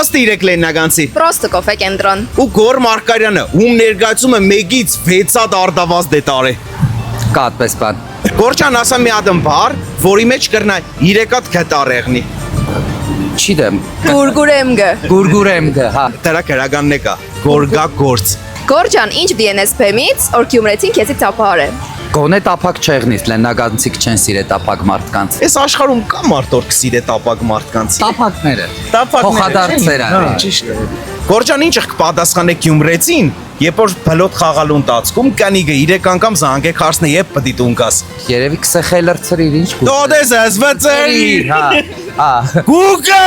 Պրոստը 3 լեննագանցի։ Պրոստը կոֆե կենտրոն։ Ու Գոր Մարկարյանը, ում ներկայացումը 1-ից 6 հատ արդավազ դետար է։ Կա այդպես բան։ Գորջան ասա մի հատ բառ, որի մեջ կրնա 3 հատ գտար եղնի։ Չիդեմ։ Գուրգուրեմգը։ Գուրգուրեմգը, հա։ Դրա քրագանն է կա։ Գորգա գործ։ Գորջան, ինչ DNS բեմից, որ Գյումրեցին քեզի տապահար է։ Գոնե տափակ չեղնից, լեննագանցիկ չեն սիրե տափակ մարդկանց։ Այս աշխարհում կա մարդ որ կսիրե տապակ մարդկանց։ Տափակները։ Տափակները, Փոխադարձեր արի։ Ճիշտ է։ Գորջան ինչ կպատասխանե Գյումրեցին, երբ որ բլոտ խաղալու ընթացքում կանիգը 3 անգամ զանգեք հարցնե եւ պդի տուն գաս։ Երևի կսեխել լրցրիր ինչ կուզես։ Դոդես ասվածերի։ Հա, հա։ Գուկա։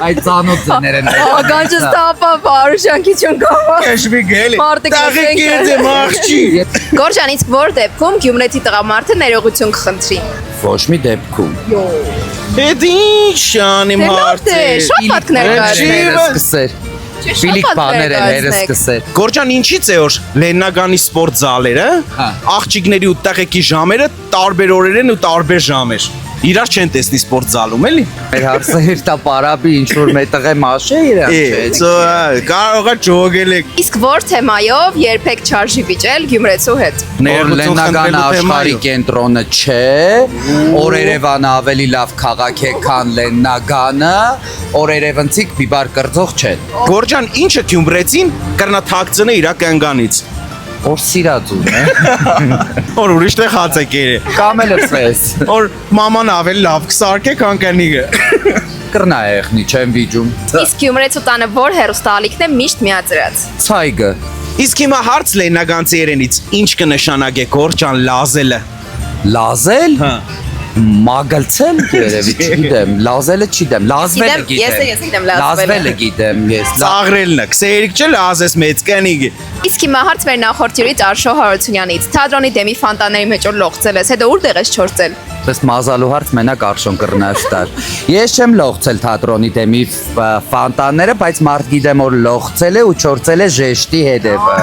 Այդ ծանոթ ձեներեն։ Ականջս տապա բարուշանքի չուն կամա։ Քեշվի գելի։ Մարդիկ Տաղի կերձե մախչի։ Գորջան, իսկ որ դեպքում Գյումրեցի տղամարդը ներողություն կխնդրի։ Ոչ մի դեպքում։ Էդ ինչ անիմ Դե լավ հարցը։ է, շատ պատկներ կար։ Սկսեր։ Ֆիլիկ բաներ են հերս սկսեր։ Գորջան ինչից է որ Լեննագանի սպորտ զալերը, Հա։ աղջիկների ու տեղեկի ժամերը տարբեր օրեր են ու տարբեր ժամեր։ Իրար չեն տեսնի սպորտ զալում էլի։ Մեր հարցը հերտա պարաբի ինչ որ մետեղ է մաշե իրան չէ։ Կարող է ճոգել եք։ Իսկ որ թեմայով երբեք չարժի վիճել Գյումրեցու հետ։ Որ Լեննագանը աշխարհի կենտրոնը չէ, որ Երևանը ավելի լավ քաղաք է, քան Լեննագանը, որ երևանցիք բիբար կրծող չեն։ Գորջան ինչը Գյումրեցին կրնա թաքցնե իր կենգանից։ Որ սիրածուն է։ Որ ուրիշ տեղ հաց է կերը։ Կամ էլ էս։ Որ մաման ավելի լավ կսարքե քան կենիգը։ Կրնա եղնի, չեմ վիճում։ Իսկ Գյումրեցու տանը որ հերոստալիքն է միշտ միացրած։ Ցայգը։ Իսկ հիմա հարց Լեննագանցի երենից ինչ կնշանակե Գորջան լազելը։ Լազել։ Հա։ Մագլցել երևի չգիտեմ, լազելը չգիտեմ, լազվելը Ես գիտեմ։ գիտեմ լազվելը։ Լազվելը գիտեմ, ես։ Ծաղրելն է, քսերիկ չէ լազես մեծ կենիգը։ Իսկ հիմա հարց մեր նախորդ հյուրից Արշո Հարությունյանից։ Թատրոնի դեմի ֆանտաների մեջ որ լողցել ես, հետո ուր դեղես չորցել։ Պես մազալու հարց մենակ Արշոն կռնաշտար։ Ես չեմ լողցել թատրոնի դեմի ֆանտանները, բայց մարդ գիտեմ որ լողցել է ու չորցել է ժեշտի հետևը։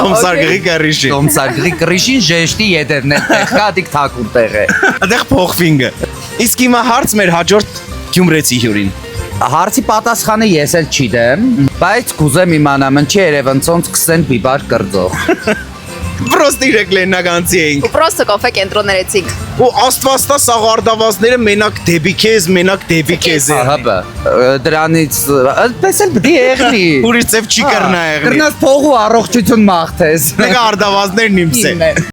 Տոմսարգի կառիշի։ Տոմսագրի կրիշին ժեշտի հետևն է, տեղքադիկ թակուն տեղ է։ Այդեղ փոխվինգը։ Իսկ հիմա հարց մեր հաջորդ Գյումրեցի հյուրին։ Հարցի պատասխանը ես էլ չգիտեմ, բայց կուզեմ իմանամ ինչի Երևանցոնց կսեն բիբար կրծող։ Պրոստը 3 լեննագանցի էինք։ Ու պրոստը կոֆե կենտրոններեցինք։ Ու աստվածտա սաղարդավազները մենակ դեպի քեզ է։ Ահա, դրանից այդպես էլ պիտի եղնի։ Ուրիշ ձև չի կրնա եղնի։ Կրնաս փողու առողջություն մաղթես։ Մեկ արդավազներն իմս է։